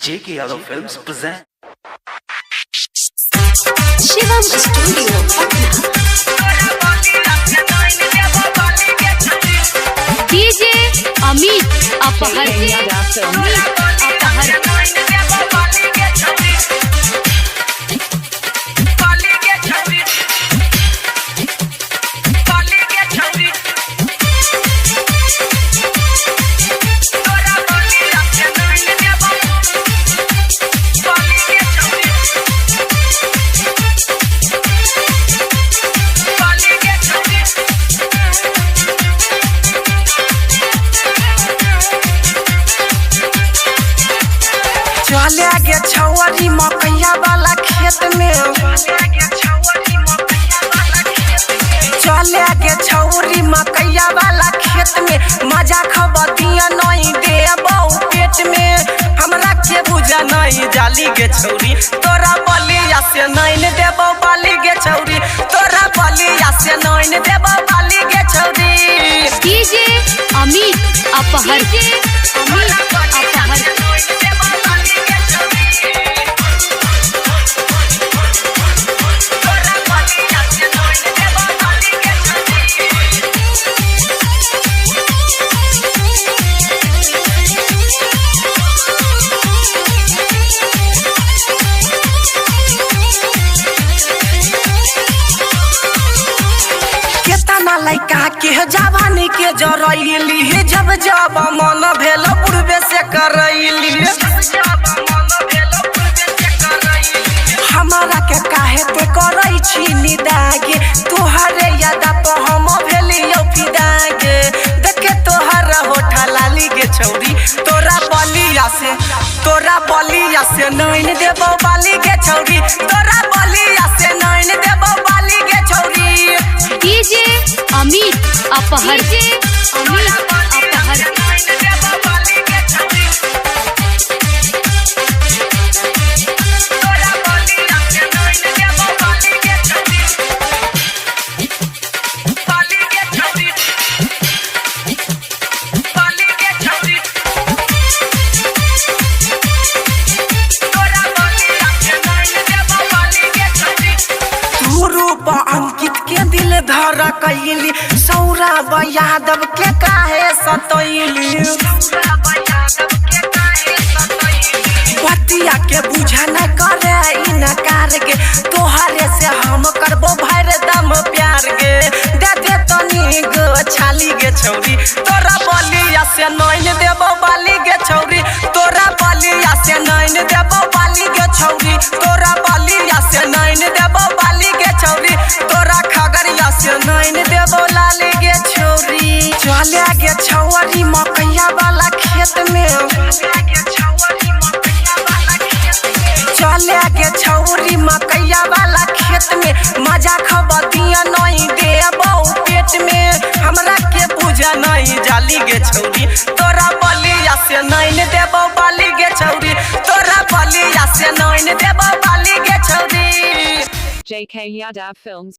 JK Yadav Films present Shivam Studio, Patna. DJ Amit Apahar. चले गे छौरी मकैया वाला खेत में, चले गे छौरी मकैया वाला खेत में, मजा खबतिया नहीं देबौ पेट में। हमरा के बुझा नहीं जाली गे छौरी, तोरा बलिया से नहीं देबौ बाली गे छौरी, तोरा बलिया से नहीं देबौ बाली गे छौरी। DJ Amit Apahar. लइका के जवानी के जरैली हे, जब जब मन भेल पूर्वे से करैली। हमारा के काहे ते करै छी निदागे, तोहरे याद पर हम भेलियो फिदागे। देखे तोहर होठा लाली गे छौरी, तोरा बलिया से नैन देबो बाली गे छौरी, तोरा बलिया से नैन देबो बाली गे छौरी। DJ Amit Apahar. अंकित के दिल धर कैली, सौरभ यादव के काहे सतैली। बतिया के बुझा न करे इनकार गे, तोहरे से हम करबो भर दम प्यार गे। दे दे तनी गो छाली गे छौरी, तोरा बलिया से नैन देबो बाली गे छौरी, तोरा बलिया से नैन देबो बाली गे छौरी, तोरा बलिया से नैन देबो बाली गे छौरी, तोरा खगड़िया से नैन देबो लाली गे छौरी। चले गे छौरी मकैया वाला खेत में, चले गे छौरी मकैया वाला खेत में, मजा खबतिया नहीं देबौ पेट में। हमरा के बुझा नहीं जाली गे छौरी, तोरा बलिया से नहीं देबौ बाली गे छौरी, तोरा बलिया से नहीं देबौ बाली गे छौरी। JK Yadav Films